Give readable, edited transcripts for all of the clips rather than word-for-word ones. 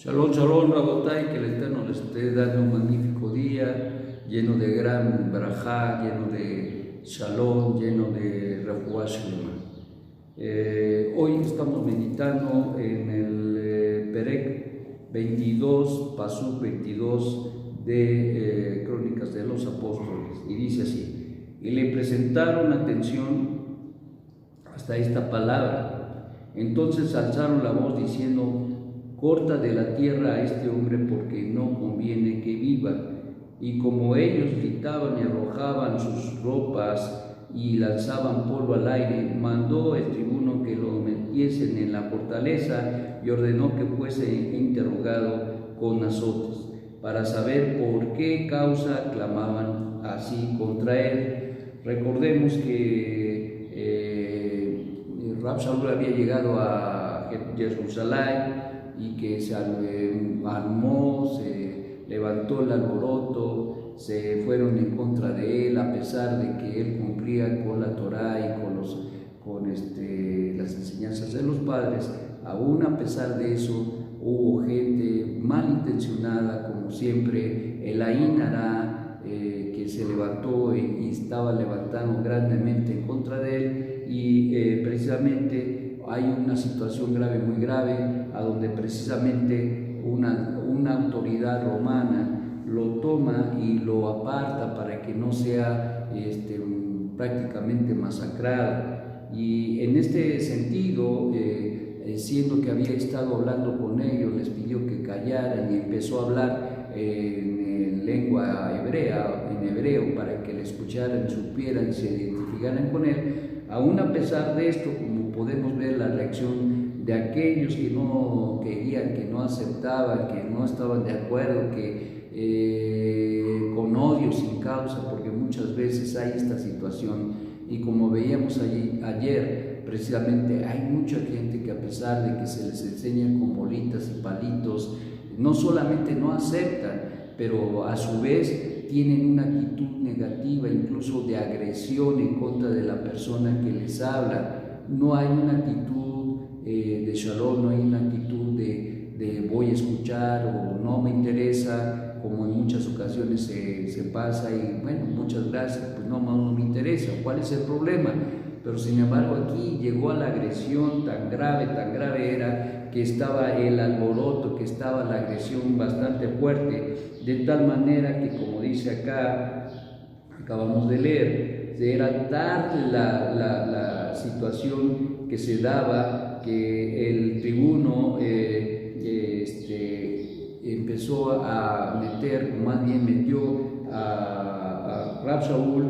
Shalom, shalom, Rabotai, que el Eterno les esté dando un magnífico día, lleno de gran barajá, lleno de shalom, lleno de refuah shlema. Hoy estamos meditando en el Perek 22, Pasuk 22 de Crónicas de los Apóstoles, y dice así: y le presentaron atención hasta esta palabra. Entonces alzaron la voz diciendo: corta de la tierra a este hombre, porque no conviene que viva. Y como ellos gritaban y arrojaban sus ropas y lanzaban polvo al aire, mandó el tribuno que lo metiesen en la fortaleza y ordenó que fuese interrogado con azotes, para saber por qué causa clamaban así contra él. Recordemos que Rab Shaul había llegado a Jerusalén y que se armó, se levantó el alboroto, se fueron en contra de él, a pesar de que él cumplía con la Torá y con las enseñanzas de los padres. Aún a pesar de eso, hubo gente malintencionada, como siempre, el Ain Hará, que se levantó y estaba levantando grandemente en contra de él, y precisamente hay una situación grave, muy grave, a donde precisamente una autoridad romana lo toma y lo aparta para que no sea prácticamente masacrado. Y en este sentido, siendo que había estado hablando con ellos, les pidió que callaran y empezó a hablar en lengua hebrea, en hebreo, para que le escucharan, supieran y se identificaran con él. Aún a pesar de esto, como podemos ver la reacción de aquellos que no querían, que no aceptaban, que no estaban de acuerdo, que con odio sin causa, porque muchas veces hay esta situación, y como veíamos ayer, precisamente hay mucha gente que, a pesar de que se les enseña con bolitas y palitos, no solamente no aceptan, pero a su vez tienen una actitud negativa, incluso de agresión en contra de la persona que les habla. No hay una actitud de shalom, no hay una actitud de voy a escuchar o no me interesa, como en muchas ocasiones se pasa, y bueno, muchas gracias, pues no me interesa, ¿cuál es el problema? Pero sin embargo aquí llegó a la agresión tan grave era que estaba el alboroto, que estaba la agresión bastante fuerte, de tal manera que, como dice acá, acabamos de leer, era tal la situación que se daba, que el tribuno empezó a meter, o más bien metió a Rab Shaul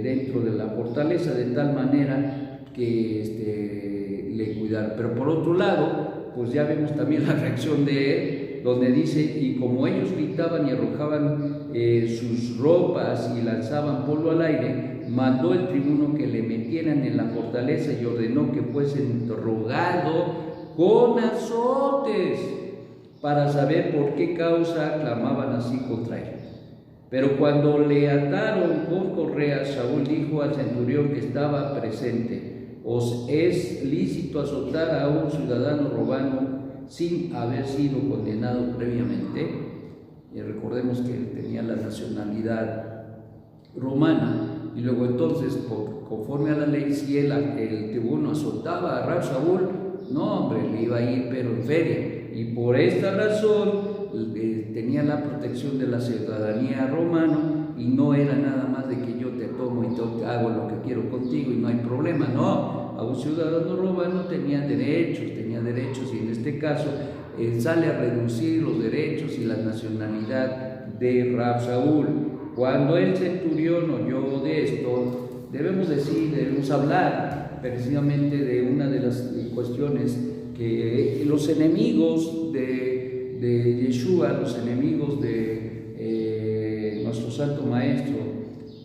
dentro de la fortaleza, de tal manera que le cuidaron. Pero por otro lado, pues ya vemos también la reacción de él, donde dice: y como ellos gritaban y arrojaban sus ropas y lanzaban polvo al aire, mandó el tribuno que le metieran en la fortaleza y ordenó que fuese interrogado con azotes, para saber por qué causa clamaban así contra él. Pero cuando le ataron con correas, Saúl dijo al centurión que estaba presente: ¿os es lícito azotar a un ciudadano romano sin haber sido condenado previamente? Y recordemos que él tenía la nacionalidad romana. Y luego entonces, conforme a la ley, si el tribuno azotaba a Rab Shaul, no, hombre, le iba a ir pero en feria. Y por esta razón tenía la protección de la ciudadanía romana, y no era nada más de que yo te tomo y te hago lo que quiero contigo y no hay problema. No, a un ciudadano romano tenía derechos, y en este caso sale a reducir los derechos y la nacionalidad de Rab Shaul. Cuando el centurión oyó de esto, debemos hablar precisamente de una de las cuestiones que los enemigos de Yeshua, los enemigos de nuestro Santo Maestro,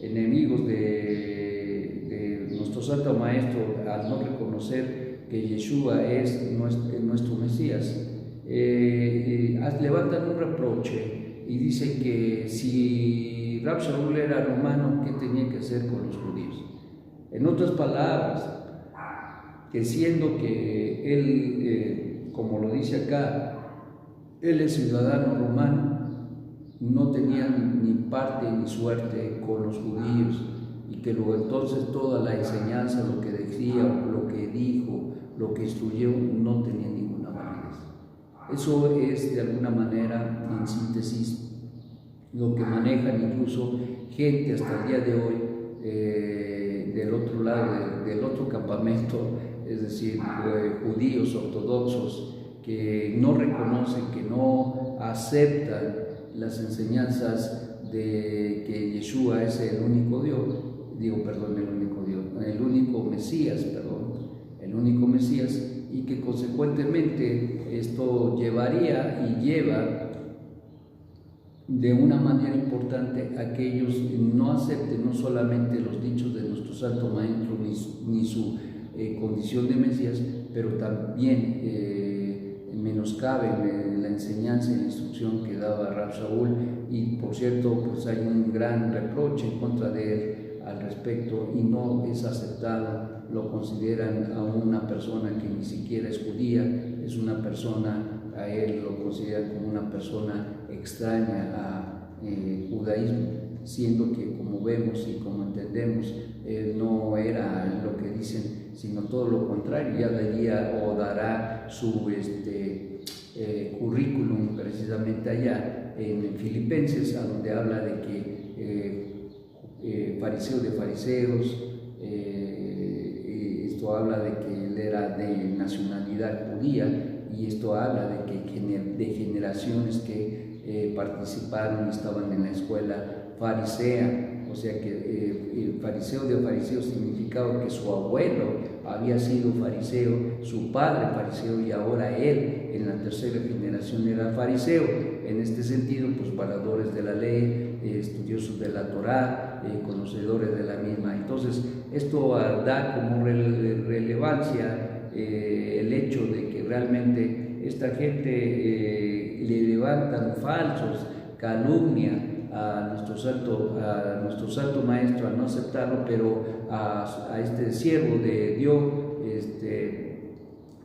enemigos de nuestro Santo Maestro, al no reconocer que Yeshua es nuestro Mesías, levantan un reproche y dicen que si Rab Shaul era romano, ¿qué tenía que hacer con los judíos? En otras palabras, que siendo que él, como lo dice acá, él es ciudadano romano, no tenía ni parte ni suerte con los judíos, y que luego entonces toda la enseñanza, lo que decía, lo que dijo, lo que instruyó, no tenía ninguna validez. Eso es de alguna manera, en síntesis, lo que manejan incluso gente hasta el día de hoy del otro lado, del otro campamento, es decir, judíos ortodoxos que no reconocen, que no aceptan las enseñanzas de que Yeshua es el único Dios, el único Mesías, el único Mesías, y que consecuentemente esto llevaría y lleva de una manera importante a que ellos no acepten no solamente los dichos de nuestro Santo Maestro ni su condición de Mesías, pero también menoscaben la enseñanza y la instrucción que daba Rab Shaul. Y por cierto, pues hay un gran reproche en contra de él al respecto, y no es aceptado, lo consideran a una persona que ni siquiera es judía, es una persona, a él lo consideran como una persona extraña a judaísmo, siendo que, como vemos y como entendemos, no era lo que dicen, sino todo lo contrario. Ya daría o dará su currículum precisamente allá en Filipenses, a donde habla de que fariseo de fariseos, esto habla de que él era de nacionalidad judía, y esto habla de que de generaciones que participaron y estaban en la escuela farisea, o sea que fariseo de fariseos significaba que su abuelo había sido fariseo, su padre fariseo, y ahora él en la tercera generación era fariseo. En este sentido, pues valadores de la ley, estudiosos de la Torá, conocedores de la misma. Entonces esto da como relevancia el hecho de que realmente esta gente le levantan falsos, calumnia a nuestro santo maestro al no aceptarlo, pero a este siervo de Dios,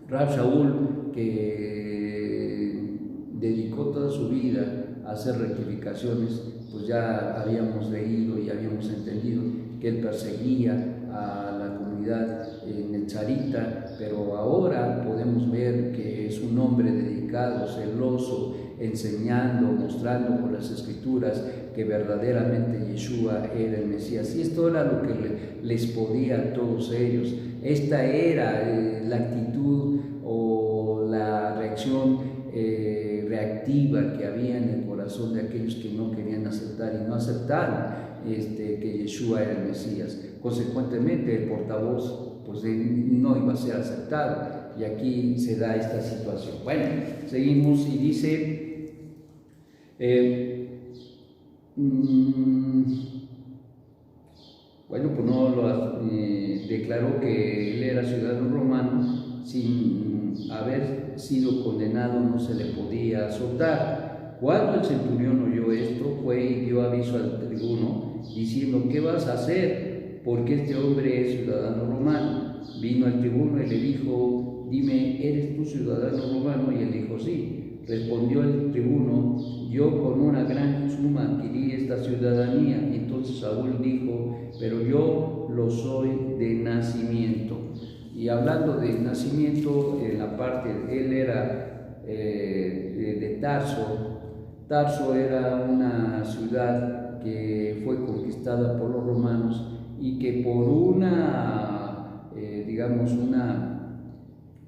Rab Shaul, que dedicó toda su vida a hacer rectificaciones, pues ya habíamos leído y habíamos entendido que él perseguía a la comunidad netzarita, pero ahora podemos ver que es un hombre dedicado, celoso, enseñando, mostrando por las Escrituras que verdaderamente Yeshua era el Mesías. Y esto era lo que les podía a todos ellos. Esta era la actitud o la reacción reactiva que había en el corazón de aquellos que no querían aceptar y no aceptaron que Yeshua era el Mesías. Consecuentemente, el portavoz pues no iba a ser aceptado, y aquí se da esta situación. Bueno, seguimos y dice bueno, pues no lo declaró que él era ciudadano romano, sin haber sido condenado no se le podía soltar. Cuando el centurión oyó esto, fue y dio aviso al tribuno, diciendo: ¿qué vas a hacer? Porque este hombre es ciudadano romano. Vino el tribuno y le dijo: dime, ¿eres tú ciudadano romano? Y él dijo: sí. Respondió el tribuno: yo con una gran suma adquirí esta ciudadanía. Entonces Saúl dijo: pero yo lo soy de nacimiento. Y hablando de nacimiento, en la parte, él era de Tarso. Tarso era una ciudad que fue conquistada por los romanos, y que por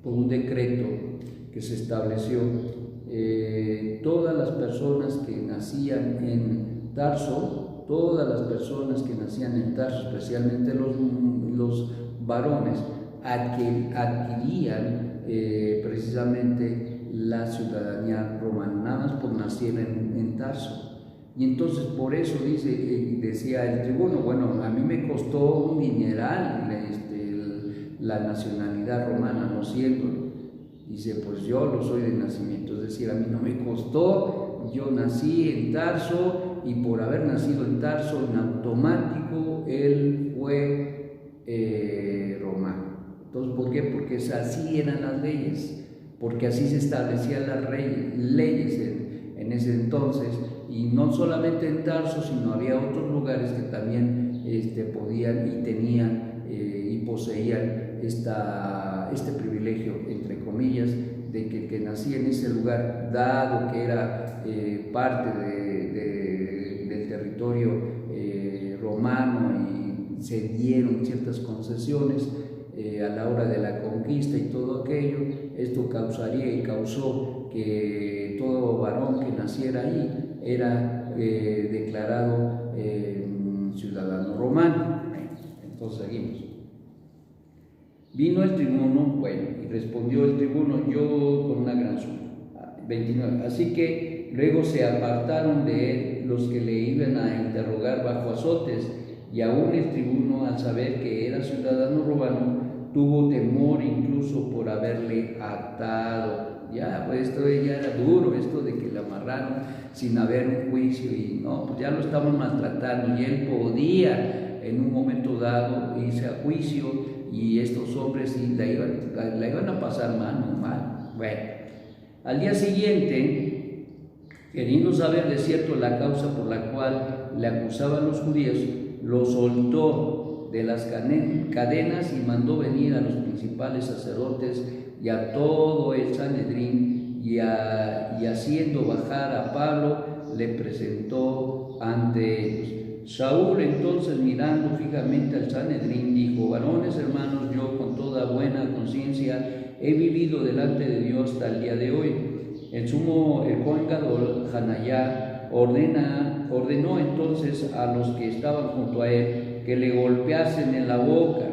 por un decreto que se estableció, todas las personas que nacían en Tarso, especialmente los varones, adquirían precisamente la ciudadanía romana, nada más por nacer en Tarso. Y entonces por eso decía el tribuno: bueno, a mí me costó un dineral la nacionalidad romana, no siendo. Dice: pues yo lo soy de nacimiento, es decir, a mí no me costó, yo nací en Tarso, y por haber nacido en Tarso, en automático, él fue romano. Entonces, ¿por qué? Porque así eran las leyes. porque así se establecían las leyes en ese entonces, y no solamente en Tarso, sino había otros lugares que también podían y tenían y poseían este privilegio, entre comillas, de que el que nacía en ese lugar, dado que era parte del territorio romano, y se dieron ciertas concesiones a la hora de la conquista y todo aquello, esto causaría y causó que todo varón que naciera ahí era declarado ciudadano romano. Entonces seguimos. Vino el tribuno, bueno, y respondió el tribuno: yo con una gran suma. 29. Así que luego se apartaron de él los que le iban a interrogar bajo azotes, y aún el tribuno, al saber que era ciudadano romano, tuvo temor incluso por haberle atado. Ya, pues esto ya era duro, esto de que le amarraron sin haber un juicio, y no, pues ya lo estaban maltratando, y él podía en un momento dado irse a juicio, y estos hombres sí la iban a pasar mal. Bueno, al día siguiente, queriendo saber de cierto la causa por la cual le acusaban los judíos, lo soltó de las cadenas y mandó venir a los principales sacerdotes y a todo el Sanedrín, y haciendo bajar a Pablo, le presentó ante ellos. Saúl entonces, mirando fijamente al Sanedrín, dijo: varones hermanos, yo con toda buena conciencia he vivido delante de Dios hasta el día de hoy. El Cohen Gadol, Hanayá, ordenó entonces a los que estaban junto a él que le golpeasen en la boca.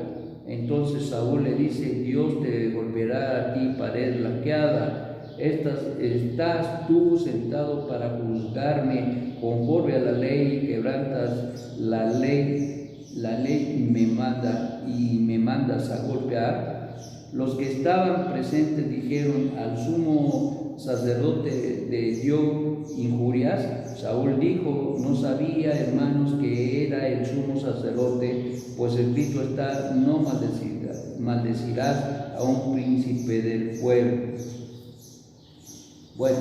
Entonces Saúl le dice: Dios te golpeará a ti, pared blanqueada. Estás tú sentado para juzgarme conforme a la ley, y quebrantas la ley y me mandas a golpear. Los que estaban presentes dijeron: al sumo sacerdote le dio injurias. Saúl dijo: no sabía, hermanos, que era el sumo sacerdote, pues escrito está: no maldecirás a un príncipe del pueblo. Bueno,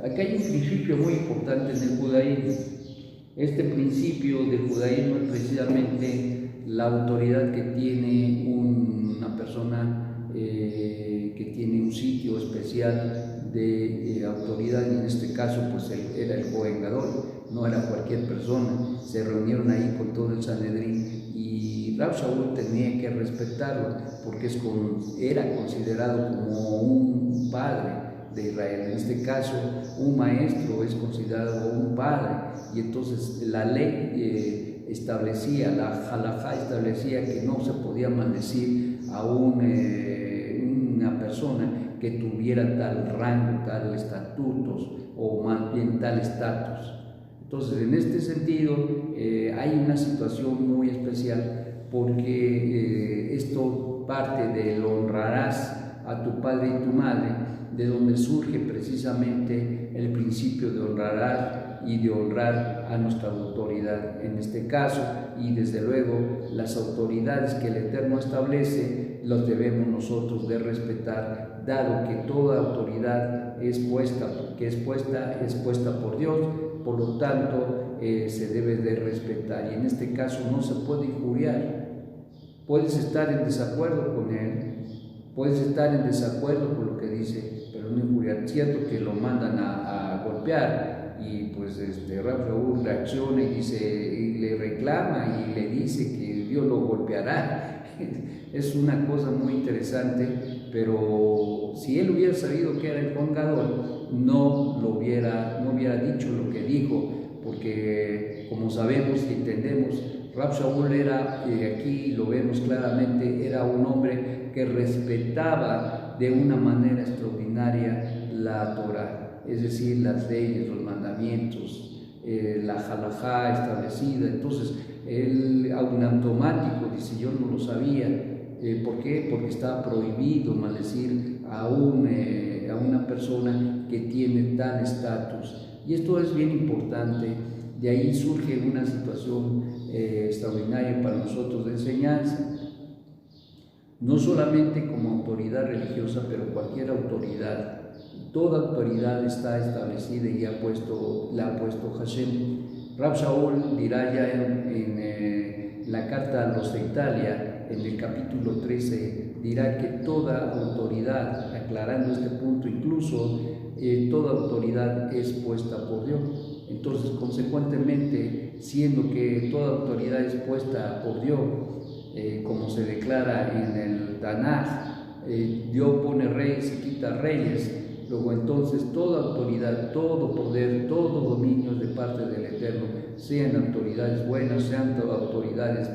aquí hay un principio muy importante en el judaísmo. Este principio del judaísmo es precisamente la autoridad que tiene una persona que tiene un sitio especial de autoridad, y en este caso pues era el Cohen Gadol, no era cualquier persona. Se reunieron ahí con todo el Sanedrín, y Rab Shaul tenía que respetarlo, porque era considerado como un padre de Israel. En este caso, un maestro es considerado un padre, y entonces la ley establecía, la halajá establecía que no se podía maldecir a una persona que tuviera tal rango, tal estatutos, o más bien tal estatus. Entonces, en este sentido, hay una situación muy especial, porque esto parte del honrarás a tu padre y tu madre, de donde surge precisamente el principio de honrar y de honrar a nuestra autoridad en este caso, y desde luego las autoridades que el Eterno establece los debemos nosotros de respetar, dado que toda autoridad es puesta por Dios, por lo tanto se debe de respetar, y en este caso no se puede injuriar. Puedes estar en desacuerdo con él, puedes estar en desacuerdo con lo que dice, pero no injuriar. Cierto que lo mandan a golpear, y pues Rab Shaul reacciona y le reclama y le dice que Dios lo golpeará. Es una cosa muy interesante, pero si él hubiera sabido que era el Cohen Gadol, no hubiera dicho lo que dijo, porque como sabemos y entendemos, Rab Shaul era, aquí lo vemos claramente, era un hombre que respetaba de una manera extraordinaria la Torah, es decir, las leyes, los mandamientos, la halajá establecida. Entonces él en automático dice: yo no lo sabía. ¿Por qué? Porque está prohibido maldecir a una persona que tiene tal estatus, y esto es bien importante. De ahí surge una situación extraordinaria para nosotros de enseñanza, no solamente como autoridad religiosa, pero cualquier autoridad toda autoridad está establecida y la ha puesto Hashem. Rab Shaul dirá ya en la carta a los de Italia, en el capítulo 13, dirá que toda autoridad, aclarando este punto, incluso toda autoridad es puesta por Dios. Entonces, consecuentemente, siendo que toda autoridad es puesta por Dios, como se declara en el Tanaj, Dios pone reyes y quita reyes. Luego entonces toda autoridad, todo poder, todo dominio es de parte del Eterno, sean autoridades buenas, sean autoridades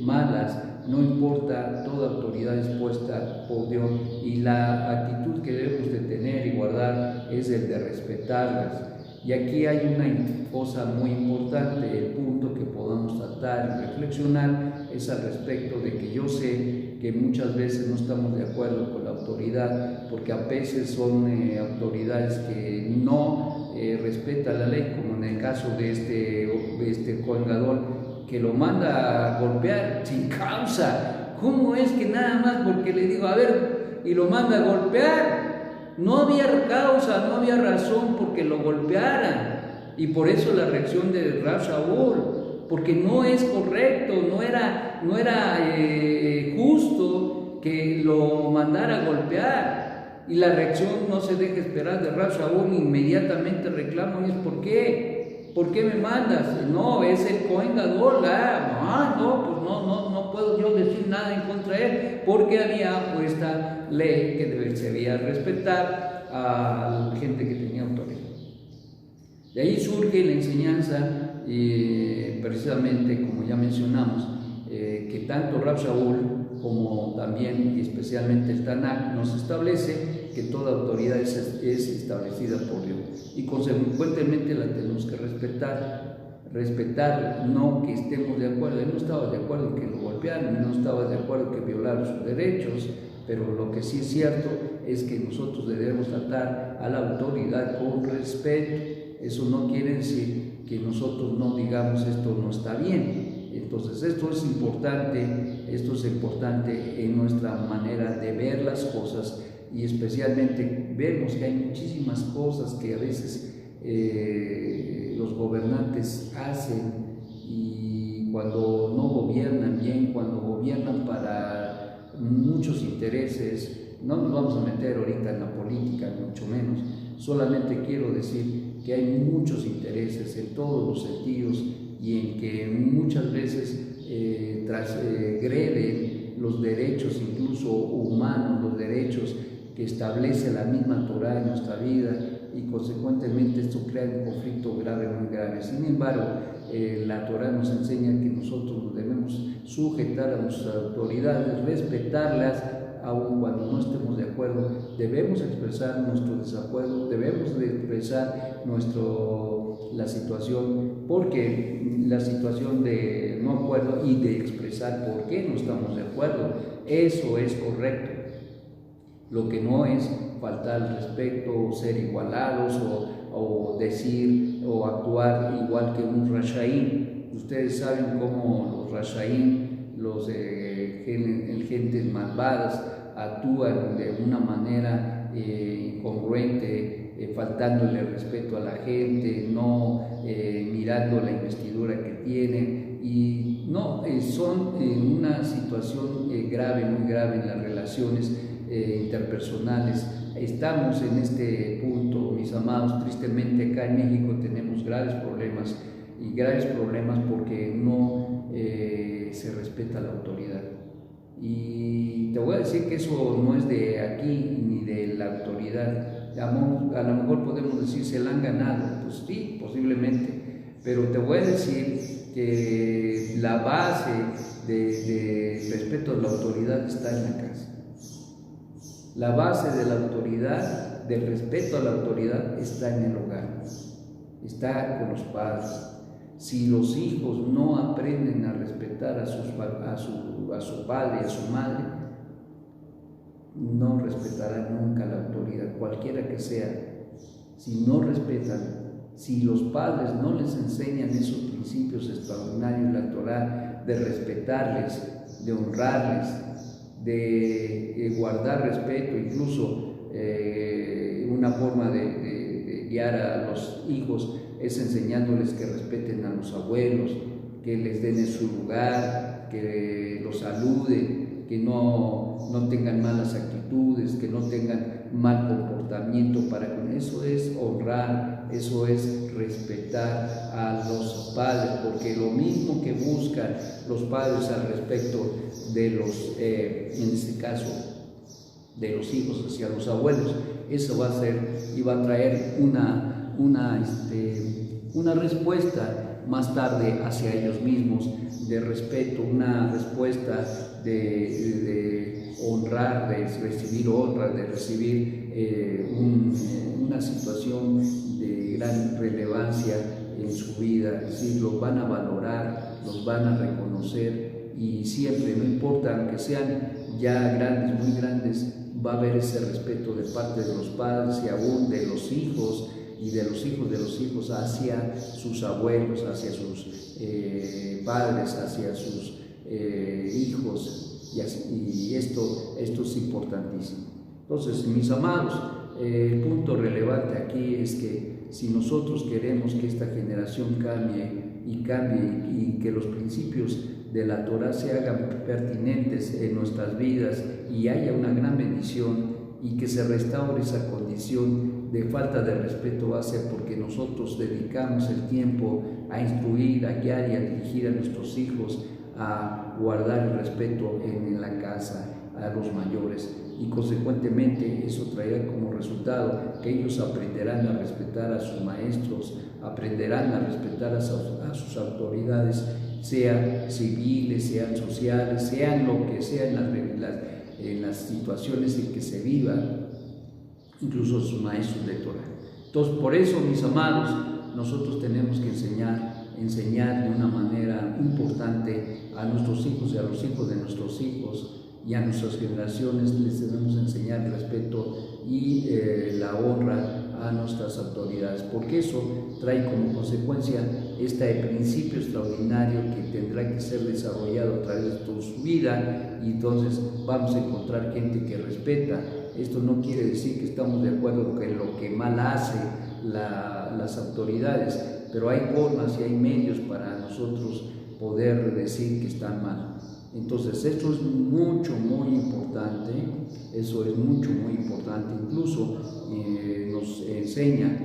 malas, no importa, toda autoridad es puesta por Dios, y la actitud que debemos de tener y guardar es el de respetarlas. Y aquí hay una cosa muy importante, el punto que podamos tratar y reflexionar es al respecto de que yo sé que muchas veces no estamos de acuerdo con la autoridad, porque a veces son autoridades que no respetan la ley, como en el caso de este Cohen Gadol, que lo manda a golpear sin causa. ¿Cómo es que nada más porque le digo, a ver, y lo manda a golpear? No había causa, no había razón porque lo golpearan, y por eso la reacción de Rab Shaul, porque no es correcto, no era justo que lo mandara a golpear, y la reacción no se deja esperar de Rab Shaul, inmediatamente reclama, y es ¿por qué? ¿Por qué me mandas? No, es el Cohen Gadol, no puedo yo decir nada en contra de él, porque había esta ley que se debía respetar a la gente que tenía autoridad. De ahí surge la enseñanza, precisamente como ya mencionamos, que tanto Rab Shaul como también y especialmente el Tanaj nos establece que toda autoridad es establecida por Dios, y consecuentemente la tenemos que respetar, no que estemos de acuerdo. Él no estaba de acuerdo en que lo golpearan, no estaba de acuerdo en que violaran sus derechos, pero lo que sí es cierto es que nosotros debemos tratar a la autoridad con respeto. Eso no quiere decir que nosotros no digamos esto no está bien. Entonces esto es importante en nuestra manera de ver las cosas, y especialmente vemos que hay muchísimas cosas que a veces los gobernantes hacen, y cuando no gobiernan bien, cuando gobiernan para muchos intereses, no nos vamos a meter ahorita en la política, ni mucho menos, solamente quiero decir que hay muchos intereses en todos los sentidos, y en que muchas veces transgreden los derechos incluso humanos, los derechos que establece la misma Torah en nuestra vida, y consecuentemente esto crea un conflicto grave, muy grave. Sin embargo, la Torah nos enseña que nosotros nos debemos sujetar a nuestras autoridades, respetarlas, aun cuando no estemos de acuerdo. Debemos expresar nuestro desacuerdo, debemos de expresar la situación, porque la situación de no acuerdo, y de expresar por qué no estamos de acuerdo, eso es correcto. Lo que no es faltar al respeto, ser igualados, o decir o actuar igual que un rashaín. Ustedes saben cómo los rashaín, gentes malvadas, actúan de una manera incongruente, faltándole respeto a la gente, no mirando la investidura que tienen, y no son una situación grave, muy grave en las relaciones interpersonales. Estamos en este punto, mis amados. Tristemente acá en México tenemos graves problemas porque no se respeta la autoridad. Y te voy a decir que eso no es de aquí ni de la autoridad. A lo mejor podemos decir se la han ganado, pues sí, posiblemente, pero te voy a decir que la base de respeto a la autoridad está en la casa. La base de la autoridad, del respeto a la autoridad, está en el hogar, está con los padres. Si los hijos no aprenden a respetar a su padre y a su madre, no respetarán nunca la autoridad, cualquiera que sea. Si no respetan, si los padres no les enseñan esos principios extraordinarios, la Torah, de respetarles, de honrarles, de guardar respeto, incluso una forma de guiar a los hijos es enseñándoles que respeten a los abuelos, que les den en su lugar, que los saluden, que no tengan malas actitudes, que no tengan mal comportamiento. Para con eso es honrar, eso es respetar a los padres, porque lo mismo que buscan los padres al respecto de los, en este caso, de los hijos hacia los abuelos, eso va a ser y va a traer una respuesta más tarde hacia ellos mismos de respeto, una respuesta de honrar, de recibir honra, de recibir una situación de gran relevancia en su vida. Es decir, los van a valorar, los van a reconocer, y siempre, no importa, aunque sean ya grandes, muy grandes, va a haber ese respeto de parte de los padres y aún de los hijos y de los hijos de los hijos hacia sus abuelos, hacia sus padres, hacia sus hijos, y esto es importantísimo. Entonces, mis amados, el punto relevante aquí es que si nosotros queremos que esta generación cambie y que los principios de la Torah se hagan pertinentes en nuestras vidas y haya una gran bendición y que se restaure esa condición de falta de respeto, va a ser porque nosotros dedicamos el tiempo a instruir, a guiar y a dirigir a nuestros hijos a guardar el respeto en la casa a los mayores, y consecuentemente eso traerá como resultado que ellos aprenderán a respetar a sus maestros, aprenderán a respetar a sus autoridades, sean civiles, sean sociales, sean lo que sea en las situaciones en que se viva, incluso sus maestros de Torah. Entonces, por eso, mis amados, nosotros tenemos que enseñar de una manera importante a nuestros hijos y a los hijos de nuestros hijos y a nuestras generaciones. Les debemos enseñar el respeto y la honra a nuestras autoridades, porque eso trae como consecuencia este principio extraordinario que tendrá que ser desarrollado a través de toda su vida, y entonces vamos a encontrar gente que respeta. Esto no quiere decir que estamos de acuerdo con lo que mal hace las autoridades, pero hay formas y hay medios para nosotros poder decir que están mal. Entonces, esto es muy importante, eso es muy importante. Incluso nos enseña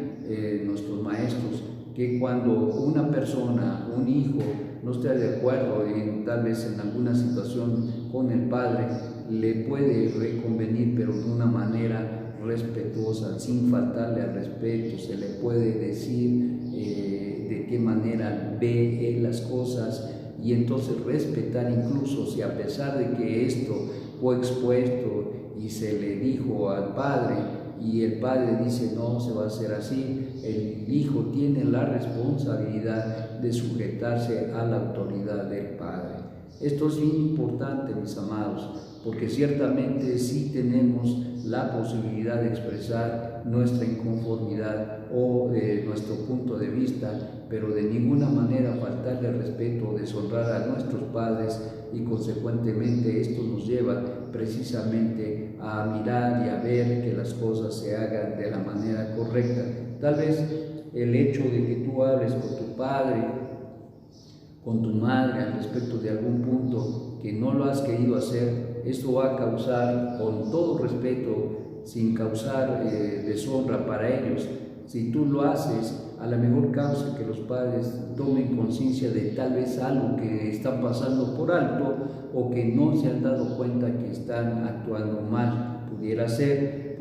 nuestros maestros que cuando una persona, un hijo, no esté de acuerdo tal vez en alguna situación con el padre, le puede reconvenir, pero de una manera respetuosa, sin faltarle al respeto. Se le puede decir de qué manera ve él las cosas, y entonces respetar, incluso si a pesar de que esto fue expuesto y se le dijo al padre y el padre dice no, se va a hacer así, el hijo tiene la responsabilidad de sujetarse a la autoridad del padre. Esto es bien importante, mis amados, porque ciertamente sí tenemos la posibilidad de expresar nuestra inconformidad o nuestro punto de vista, pero de ninguna manera faltarle respeto o deshonrar a nuestros padres, y consecuentemente esto nos lleva precisamente a mirar y a ver que las cosas se hagan de la manera correcta. Tal vez el hecho de que tú hables con tu padre, con tu madre al respecto de algún punto que no lo has querido hacer, esto va a causar, con todo respeto, sin causar deshonra para ellos. Si tú lo haces, a lo mejor causa que los padres tomen conciencia de tal vez algo que están pasando por alto, o que no se han dado cuenta que están actuando mal. Pudiera ser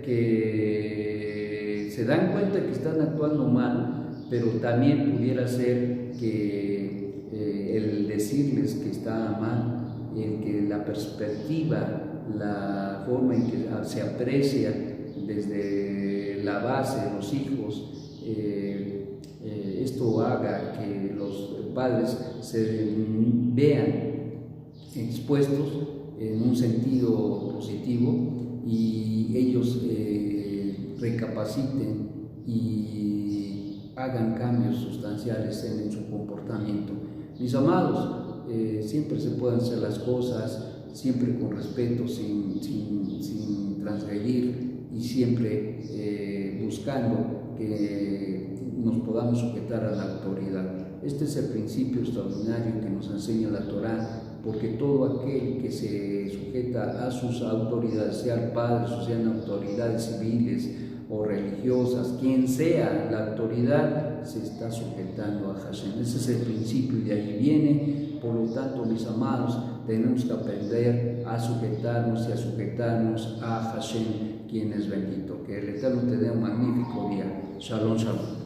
que se dan cuenta que están actuando mal, pero también pudiera ser que el decirles que está mal, el que la perspectiva, la forma en que se aprecia desde la base de los hijos, esto haga que los padres se vean expuestos en un sentido positivo y ellos recapaciten y hagan cambios sustanciales en su comportamiento. Mis amados, siempre se pueden hacer las cosas, siempre con respeto, sin transgredir y siempre buscando que nos podamos sujetar a la autoridad. Este es el principio extraordinario que nos enseña la Torá, porque todo aquel que se sujeta a sus autoridades, sean padres o sean autoridades civiles o religiosas, quien sea la autoridad, se está sujetando a Hashem. Ese es el principio y de ahí viene. Por lo tanto, mis amados, tenemos que aprender a sujetarnos y a sujetarnos a Hashem, quien es bendito. Que el Eterno te dé un magnífico día. Shalom, shalom.